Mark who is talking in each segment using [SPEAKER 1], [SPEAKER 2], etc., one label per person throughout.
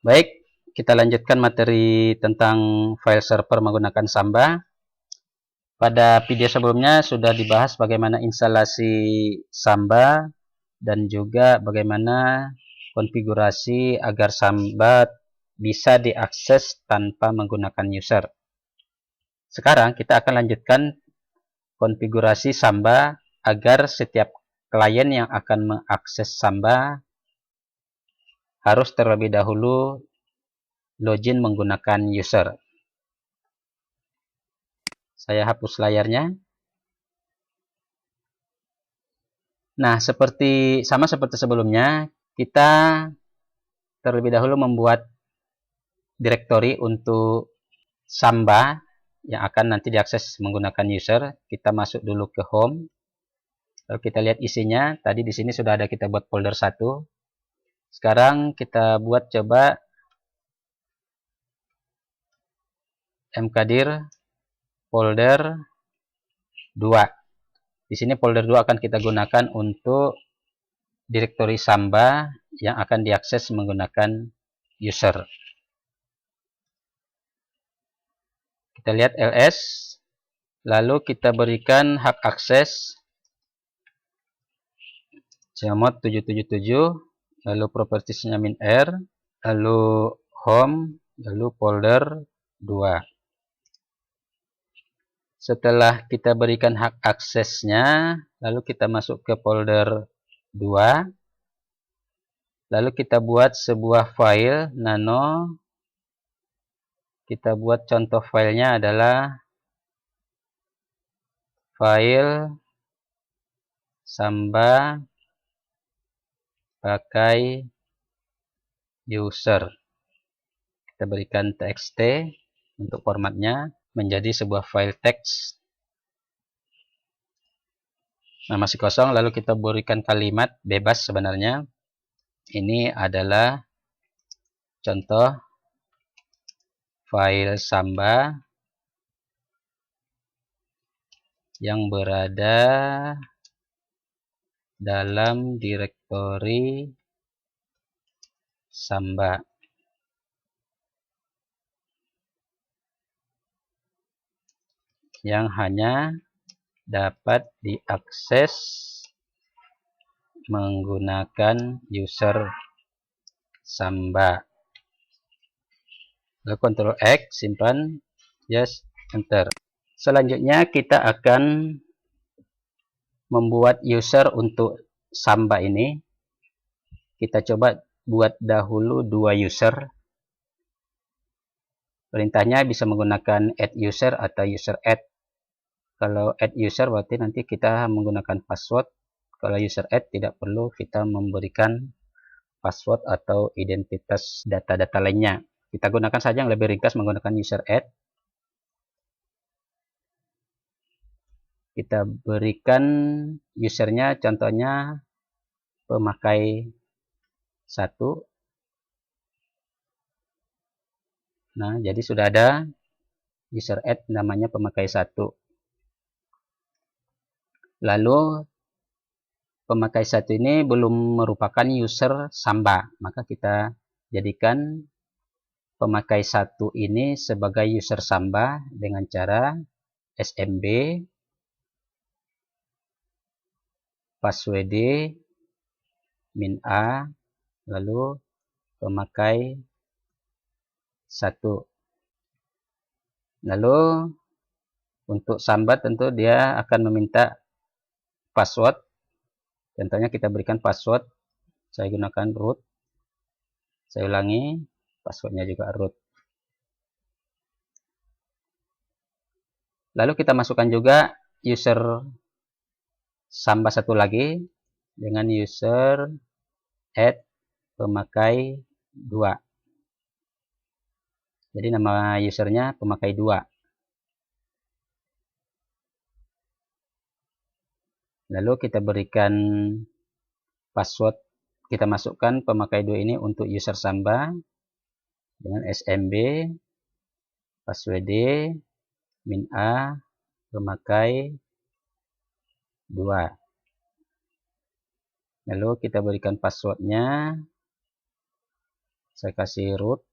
[SPEAKER 1] Baik, kita lanjutkan materi tentang file server menggunakan Samba. Pada video sebelumnya sudah dibahas bagaimana instalasi Samba dan juga bagaimana konfigurasi agar Samba bisa diakses tanpa menggunakan user. Sekarang kita akan lanjutkan konfigurasi Samba agar setiap klien yang akan mengakses Samba harus terlebih dahulu login menggunakan user. Saya hapus layarnya. Nah, sama seperti sebelumnya, kita terlebih dahulu membuat direktori untuk Samba yang akan nanti diakses menggunakan user. Kita masuk dulu ke home. Lalu kita lihat isinya. Tadi di sini sudah ada kita buat folder 1. Sekarang kita buat coba mkdir folder 2. Di sini folder 2 akan kita gunakan untuk direktori Samba yang akan diakses menggunakan user. Kita lihat ls, lalu kita berikan hak akses chmod 777, lalu propertiesnya -r, lalu home, lalu folder 2. Setelah kita berikan hak aksesnya, lalu kita masuk ke folder 2, lalu kita buat sebuah file nano. Kita buat contoh filenya adalah file Samba pakai user. Kita berikan txt untuk formatnya menjadi sebuah file teks. Nah, masih kosong, lalu kita berikan kalimat bebas sebenarnya. Ini adalah contoh file Samba yang berada dalam direktori Samba. Yang hanya dapat diakses menggunakan user Samba. Lalu Ctrl X, simpan, yes, enter. Selanjutnya kita akan membuat user untuk Samba ini. Kita coba buat dahulu 2 user. Perintahnya bisa menggunakan add user atau user add. Kalau add user berarti nanti kita menggunakan password. Kalau user add tidak perlu kita memberikan password atau identitas data-data lainnya. Kita gunakan saja yang lebih ringkas menggunakan user add. Kita berikan usernya contohnya pemakai 1. Nah, jadi sudah ada user add namanya pemakai 1. Lalu pemakai 1 ini belum merupakan user Samba, maka kita jadikan pemakai 1 ini sebagai user Samba dengan cara smb password -a lalu pemakai 1. Lalu untuk Samba tentu dia akan meminta password. Contohnya kita berikan password, saya gunakan root. Saya ulangi, passwordnya juga root. Lalu kita masukkan juga user Samba 1 lagi dengan user add pemakai 2. Jadi nama usernya pemakai 2. Lalu kita berikan password, kita masukkan pemakai 2 ini untuk user Samba dengan smb password -a pemakai 2. Lalu kita berikan passwordnya Saya kasih root,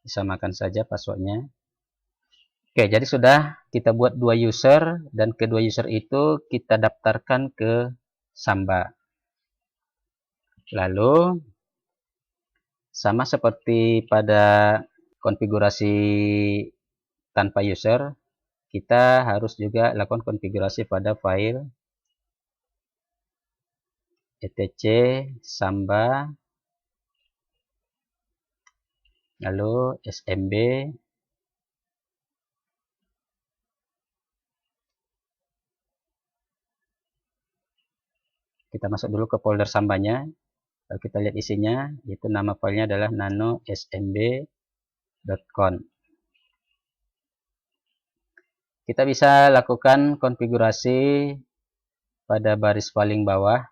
[SPEAKER 1] disamakan saja passwordnya. Oke, jadi sudah kita buat 2 user, dan kedua user itu kita daftarkan ke Samba. Lalu sama seperti pada konfigurasi tanpa user, kita harus juga lakukan konfigurasi pada file etc samba, lalu smb, kita masuk dulu ke folder sambanya. Lalu kita lihat isinya, itu nama filenya adalah nanosmb.conf. Kita bisa lakukan konfigurasi pada baris paling bawah.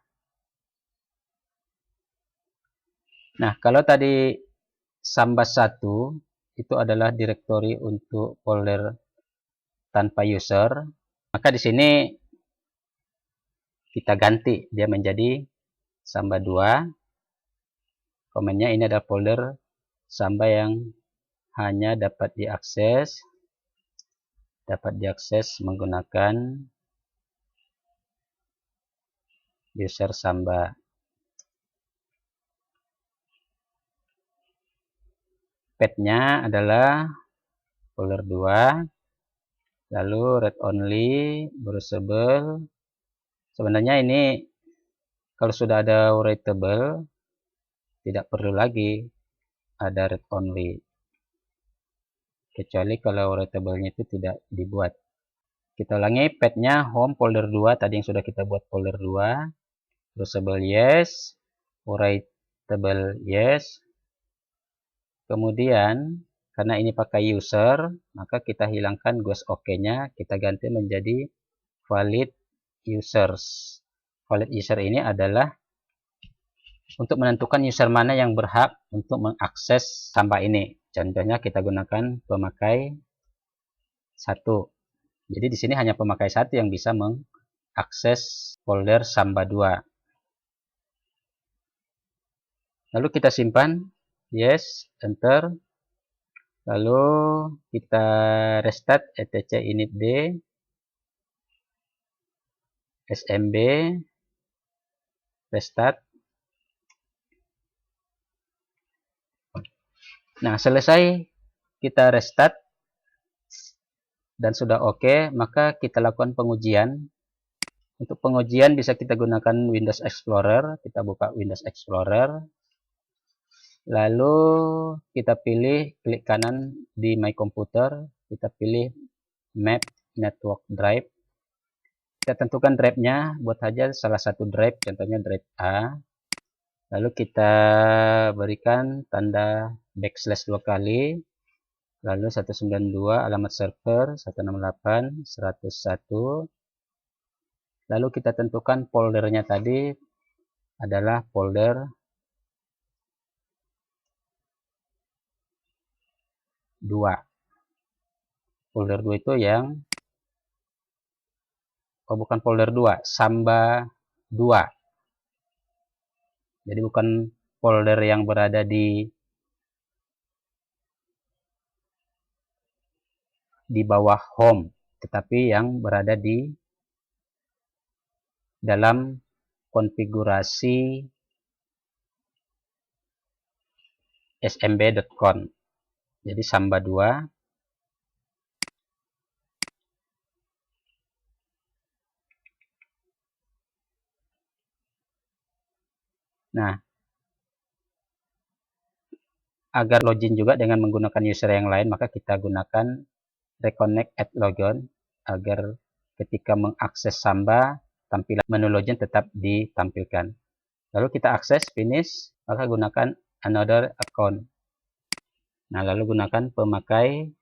[SPEAKER 1] Nah, kalau tadi Samba 1 itu adalah direktori untuk folder tanpa user, maka di sini kita ganti dia menjadi Samba 2. Komennya ini adalah folder Samba yang hanya dapat diakses menggunakan user Samba. Path-nya adalah folder 2, lalu read only, browsable. Sebenarnya ini kalau sudah ada writable, tidak perlu lagi ada read only, kecuali kalau writable-nya itu tidak dibuat. Kita ulangi, path-nya home folder 2, tadi yang sudah kita buat folder 2, browsable yes, writable yes. Kemudian karena ini pakai user, maka kita hilangkan ghost OK-nya, kita ganti menjadi valid users. Valid user ini adalah untuk menentukan user mana yang berhak untuk mengakses Samba ini. Contohnya kita gunakan pemakai 1. Jadi di sini hanya pemakai 1 yang bisa mengakses folder Samba 2. Lalu kita simpan, yes, enter. Lalu kita restart etc initd smb restart. Nah, selesai kita restart dan sudah oke, maka kita lakukan pengujian. Untuk pengujian bisa kita gunakan Windows Explorer. Kita buka Windows Explorer, lalu kita pilih, klik kanan di My Computer, kita pilih Map Network Drive. Kita tentukan drive-nya, buat saja salah satu drive, contohnya drive A. Lalu kita berikan tanda backslash 2 kali, lalu 192 alamat server 168.101. Lalu kita tentukan foldernya tadi adalah folder 2. Folder 2 itu yang bukan folder 2, Samba 2. Jadi bukan folder yang berada di bawah home, tetapi yang berada di dalam konfigurasi smb.conf. Jadi Samba 2. Nah, agar login juga dengan menggunakan user yang lain, maka kita gunakan reconnect at logon agar ketika mengakses Samba, tampilan menu login tetap ditampilkan. Lalu kita akses finish, maka gunakan another account. Nah, lalu gunakan pemakai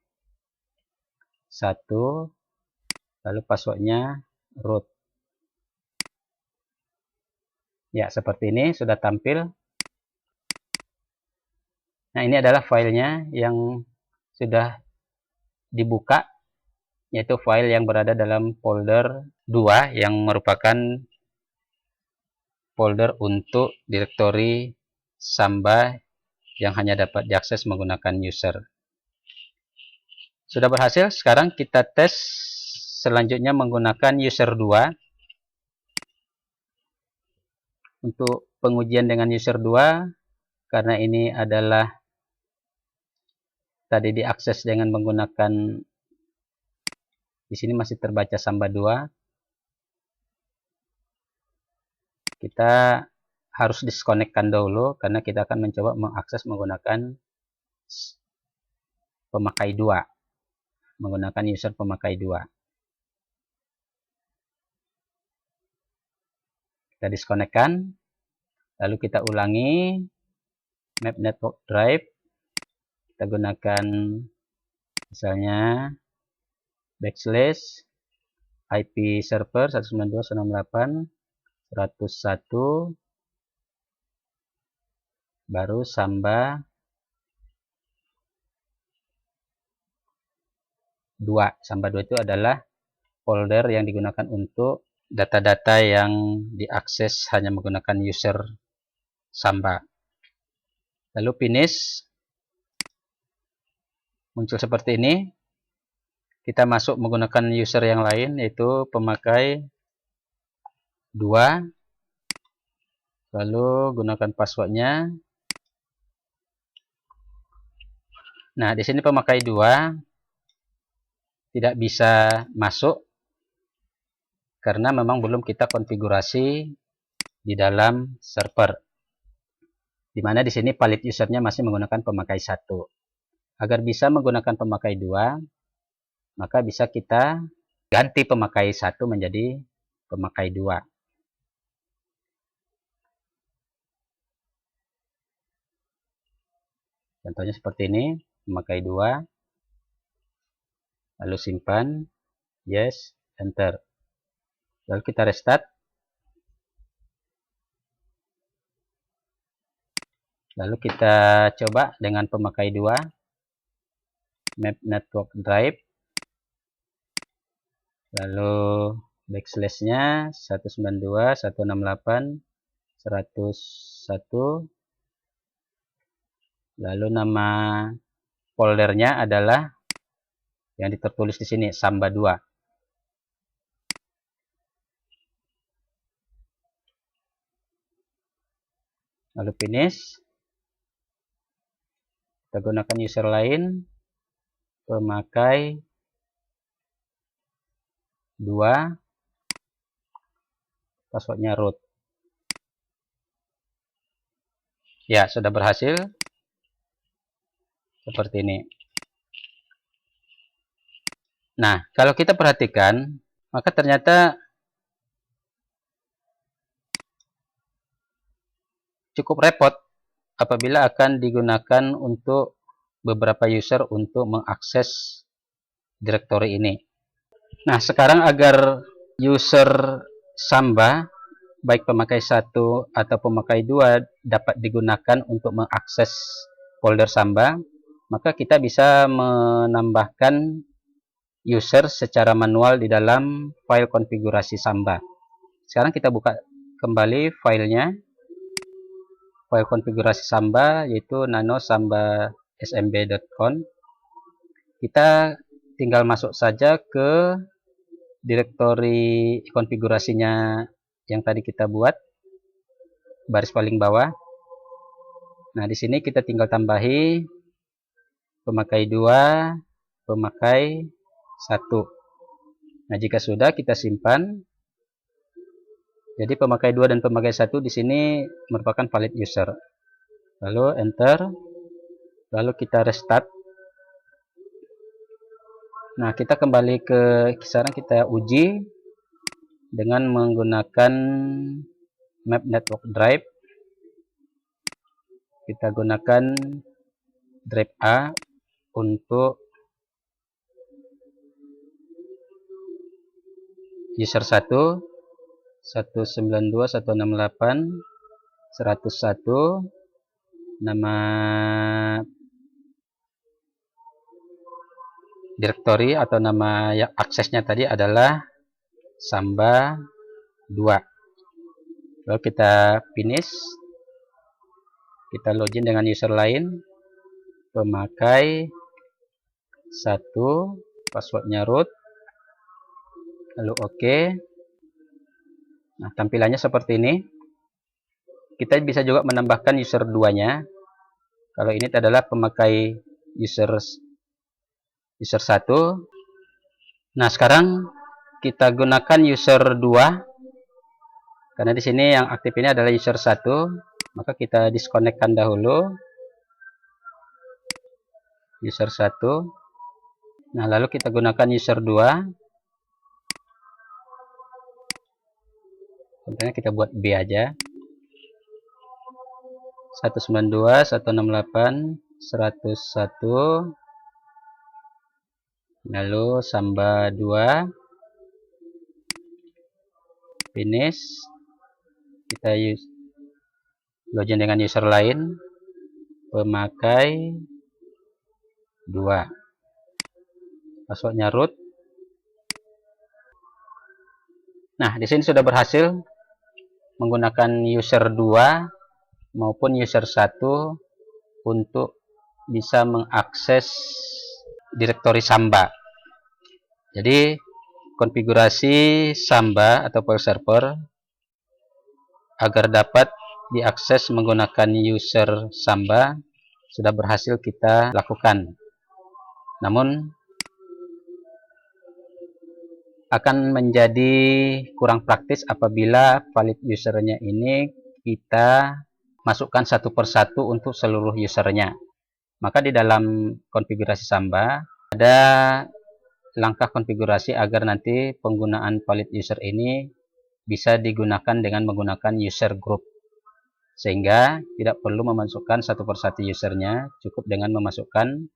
[SPEAKER 1] 1, lalu passwordnya root. Ya, seperti ini sudah tampil. Nah, ini adalah filenya yang sudah dibuka, yaitu file yang berada dalam folder 2 yang merupakan folder untuk direktori Samba yang hanya dapat diakses menggunakan user. Sudah berhasil. Sekarang kita tes selanjutnya menggunakan user 2. Untuk pengujian dengan user 2, karena ini adalah tadi diakses dengan menggunakan, di sini masih terbaca Samba 2. Kita harus disconnectkan dahulu karena kita akan mencoba mengakses menggunakan pemakai 2, menggunakan user pemakai 2. Kita disconnectkan, lalu kita ulangi map network drive. Kita gunakan misalnya /IP server 192.168.101 baru Samba 2. Samba 2 itu adalah folder yang digunakan untuk data-data yang diakses hanya menggunakan user Samba. Lalu finish, muncul seperti ini. Kita masuk menggunakan user yang lain, yaitu pemakai 2. Lalu gunakan passwordnya. Nah, di sini pemakai 2 tidak bisa masuk karena memang belum kita konfigurasi di dalam server. Di mana di sini valid usernya masih menggunakan pemakai 1. Agar bisa menggunakan pemakai 2, maka bisa kita ganti pemakai 1 menjadi pemakai 2. Contohnya seperti ini, pemakai 2. Lalu simpan, yes, enter. Lalu kita restart. Lalu kita coba dengan pemakai 2, map network drive. Lalu backslash-nya 192.168.101. Lalu nama foldernya adalah yang tertulis di sini, Samba 2. Lalu finish. Kita gunakan user lain, pemakai 2, passwordnya root. Ya, sudah berhasil. Seperti ini. Nah, kalau kita perhatikan, maka ternyata cukup repot apabila akan digunakan untuk beberapa user untuk mengakses direktori ini. Nah, sekarang agar user Samba, baik pemakai 1 atau pemakai 2, dapat digunakan untuk mengakses folder Samba, maka kita bisa menambahkan user secara manual di dalam file konfigurasi Samba. Sekarang kita buka kembali filenya, file konfigurasi Samba, yaitu nano-samba.smb.conf. Kita tinggal masuk saja ke direktori konfigurasinya yang tadi kita buat, baris paling bawah. Nah, di sini kita tinggal tambahi pemakai 2, pemakai 1. Nah, jika sudah, kita simpan. Jadi pemakai 2 dan pemakai 1 di sini merupakan valid user. Lalu enter. Lalu kita restart. Nah, kita kembali ke sekarang kita uji dengan menggunakan map network drive. Kita gunakan drive A untuk user 1, 192.168.101, nama direktori atau nama yang aksesnya tadi adalah Samba 2. Lalu kita finish. Kita login dengan user lain, pemakai 1, passwordnya root, lalu oke. Nah, tampilannya seperti ini. Kita bisa juga menambahkan user 2-nya. Kalau ini adalah pemakai user 1. Nah, sekarang kita gunakan user 2. Karena di sini yang aktif ini adalah user 1, maka kita disconnect-kan dahulu user 1. Nah, lalu kita gunakan user 2. Contohnya kita buat B aja. 192.168.101, lalu Samba 2, finish. Kita login dengan user lain, pemakai 2, passwordnya root. Nah, di sini sudah berhasil menggunakan user 2 maupun user 1 untuk bisa mengakses direktori Samba. Jadi konfigurasi Samba atau file server agar dapat diakses menggunakan user Samba sudah berhasil kita lakukan. Namun akan menjadi kurang praktis apabila valid usernya ini kita masukkan satu persatu untuk seluruh usernya. Maka di dalam konfigurasi Samba ada langkah konfigurasi agar nanti penggunaan valid user ini bisa digunakan dengan menggunakan user group, sehingga tidak perlu memasukkan satu persatu usernya, cukup dengan memasukkan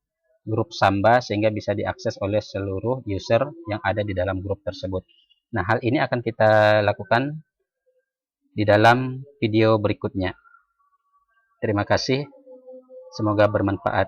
[SPEAKER 1] grup Samba sehingga bisa diakses oleh seluruh user yang ada di dalam grup tersebut. Nah, hal ini akan kita lakukan di dalam video berikutnya. Terima kasih, semoga bermanfaat.